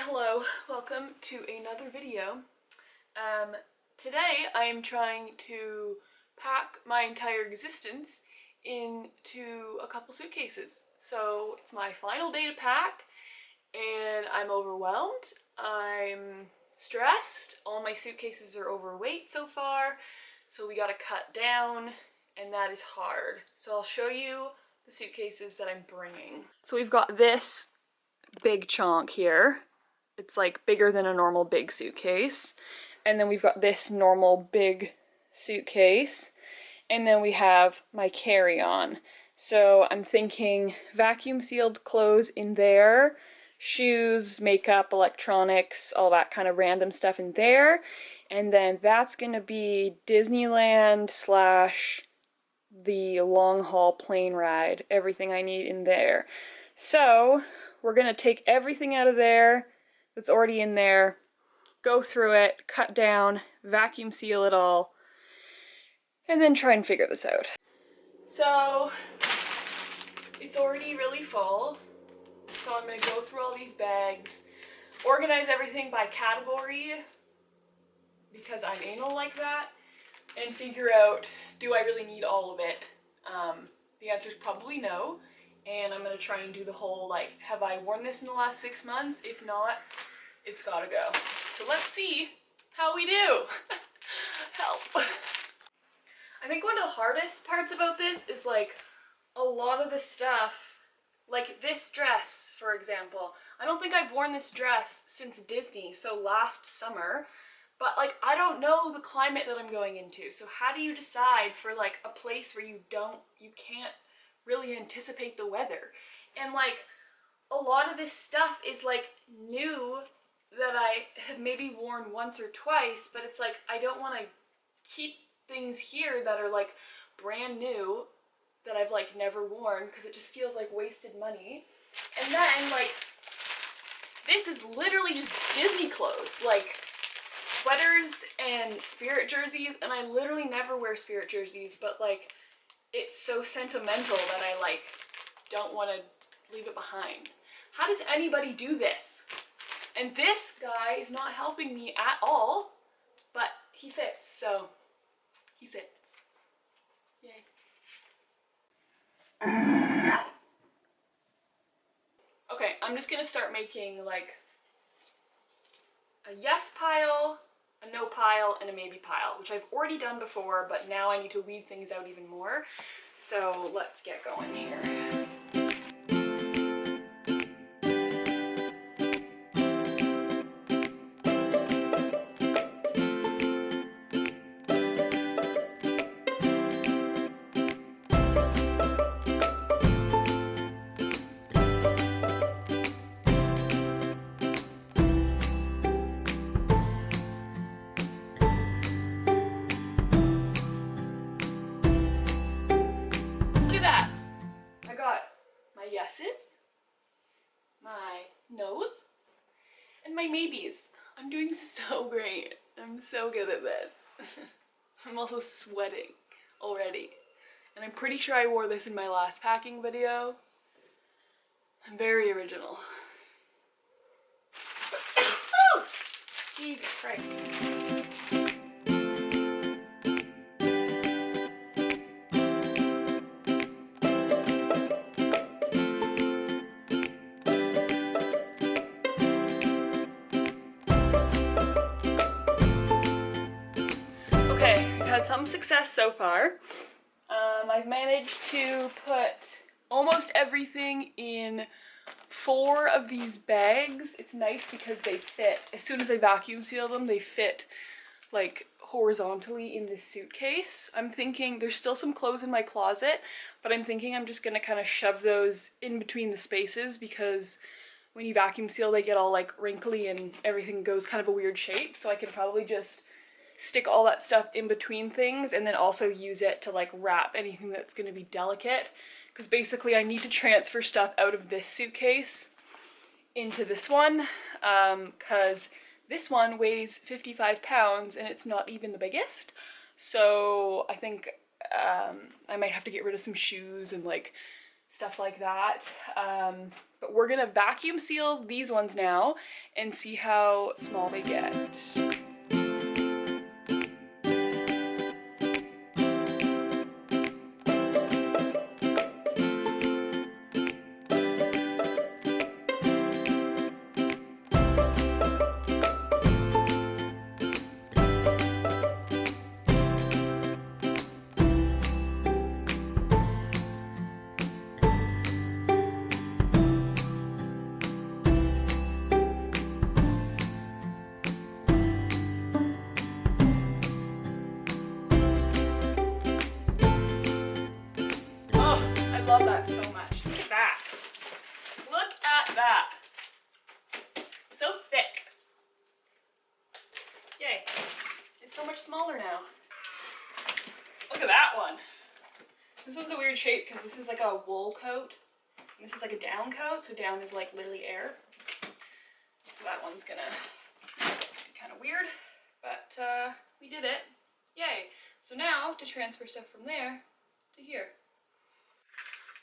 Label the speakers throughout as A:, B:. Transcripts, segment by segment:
A: hello, welcome to another video. Today I'm trying to pack my entire existence into a couple suitcases. So it's my final day to pack and I'm overwhelmed, I'm stressed, all my suitcases are overweight so far, so we gotta cut down and that is hard. So I'll show you the suitcases that I'm bringing. So we've got this big chunk here. It's like bigger than a normal big suitcase. And then we've got this normal big suitcase. And then we have my carry-on. So I'm thinking vacuum sealed clothes in there, shoes, makeup, electronics, all that kind of random stuff in there. And then that's gonna be Disneyland / the long haul plane ride, everything I need in there. So we're gonna take everything out of there that's already in there, go through it, cut down, vacuum seal it all, and then try and figure this out. So it's already really full, so I'm gonna go through all these bags, organize everything by category because I'm anal like that, and figure out, do I really need all of it? The answer is probably no, and I'm gonna try and do the whole, like, have I worn this in the last 6 months? If not, it's gotta go. So let's see how we do. Help. I think one of the hardest parts about this is, like, a lot of the stuff, like this dress, for example. I don't think I've worn this dress since Disney, so last summer. But, like, I don't know the climate that I'm going into, so how do you decide for, like, a place where you can't really anticipate the weather? And, like, a lot of this stuff is, like, new that I have maybe worn once or twice, but it's like, I don't want to keep things here that are, like, brand new that I've, like, never worn, because it just feels like wasted money. And then, like, this is literally just Disney clothes, like, sweaters and Spirit jerseys, and I literally never wear Spirit jerseys, but, like, it's so sentimental that I, like, don't want to leave it behind. How does anybody do this? And this guy is not helping me at all, but he fits, so he sits. Yay. Okay, I'm just gonna start making, like, a yes pile, a no pile, and a maybe pile, which I've already done before, but now I need to weed things out even more. So let's get going here. Yeses, my no's, and my maybes. I'm doing so great. I'm so good at this. I'm also sweating already. And I'm pretty sure I wore this in my last packing video. I'm very original. Oh! Jesus Christ. Had some success so far. I've managed to put almost everything in 4 of these bags. It's nice because they fit. As soon as I vacuum seal them, they fit, like, horizontally in this suitcase. I'm thinking there's still some clothes in my closet, but I'm thinking I'm just gonna kind of shove those in between the spaces because when you vacuum seal, they get all, like, wrinkly and everything goes kind of a weird shape. So I can probably just stick all that stuff in between things and then also use it to, like, wrap anything that's going to be delicate, because basically I need to transfer stuff out of this suitcase into this one because this one weighs 55 pounds and it's not even the biggest. So I think I might have to get rid of some shoes and, like, stuff like that. But we're gonna vacuum seal these ones now and see how small they get. Love that so much. Look at that. Look at that. So thick. Yay. It's so much smaller now. Look at that one. This one's a weird shape because this is like a wool coat. And this is like a down coat, so down is like literally air. So that one's gonna be kind of weird, but we did it. Yay. So now to transfer stuff from there to here.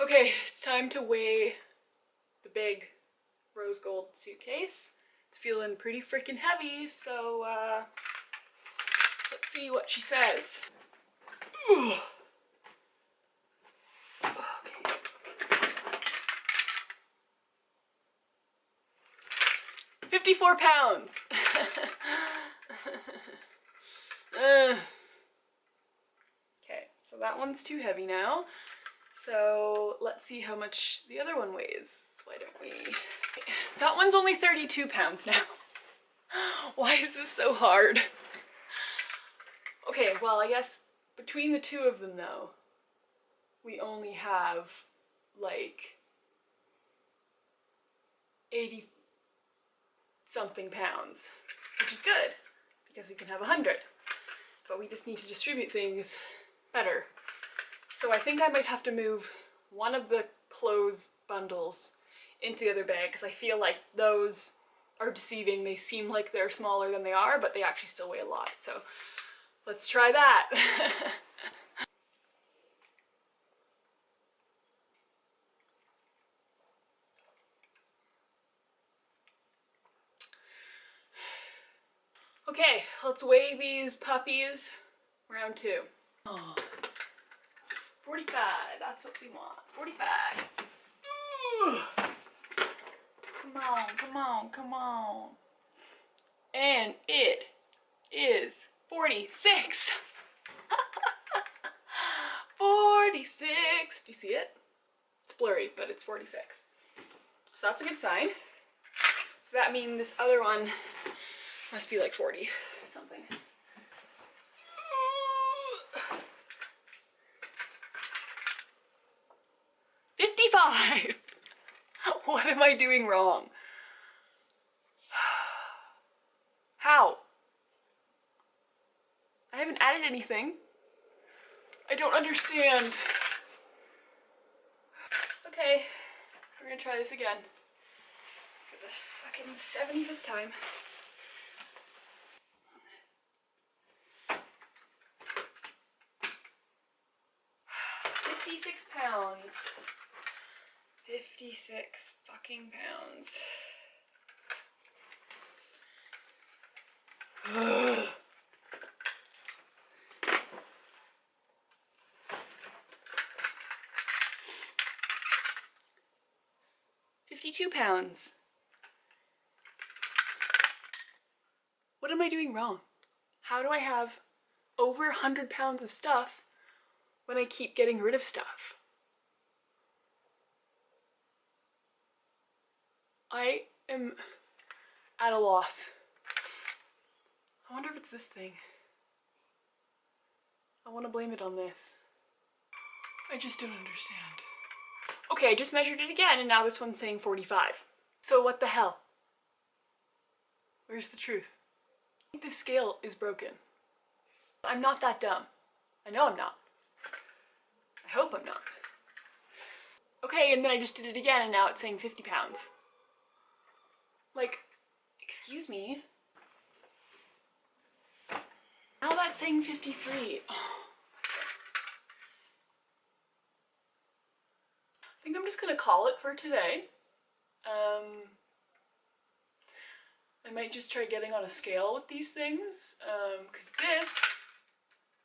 A: Okay, it's time to weigh the big rose gold suitcase. It's feeling pretty freaking heavy, so let's see what she says. Ooh. Okay. 54 pounds. Okay, so that one's too heavy now. So let's see how much the other one weighs. Why don't we? That one's only 32 pounds now. Why is this so hard? Okay, well, I guess between the two of them though, we only have like 80 something pounds, which is good because we can have 100, but we just need to distribute things better. So I think I might have to move one of the clothes bundles into the other bag because I feel like those are deceiving. They seem like they're smaller than they are, but they actually still weigh a lot. So let's try that. Okay, let's weigh these puppies. Round two. Oh. 45, that's what we want. 45. Ooh. Come on, come on, come on. And it is 46. 46. Do you see it? It's blurry, but it's 46. So that's a good sign. So that means this other one must be like 40 something. 55! What am I doing wrong? How? I haven't added anything. I don't understand. Okay, we're gonna try this again. For the fucking 75th time. £56. 56 fucking pounds. Ugh. £52. What am I doing wrong? How do I have over 100 pounds of stuff when I keep getting rid of stuff? I am at a loss. I wonder if it's this thing. I want to blame it on this. I just don't understand. Okay, I just measured it again and now this one's saying 45. So what the hell? Where's the truth? I think this scale is broken. I'm not that dumb. I know I'm not. I hope I'm not. Okay, and then I just did it again and now it's saying 50 pounds. Like, excuse me. Now that's saying 53. Oh. I think call it for today. I might just try getting on a scale with these things, because this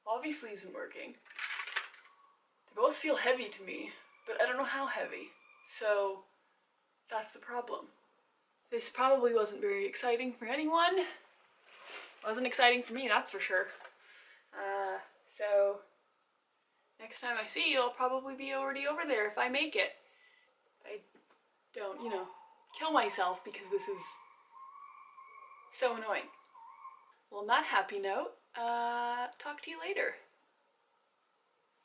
A: obviously isn't working. They both feel heavy to me, but I don't know how heavy, so that's the problem. This probably wasn't very exciting for anyone. Wasn't exciting for me, that's for sure. So next time I see you, I'll probably be already over there if I make it. I don't, you know, kill myself because this is so annoying. Well, on that happy note, talk to you later.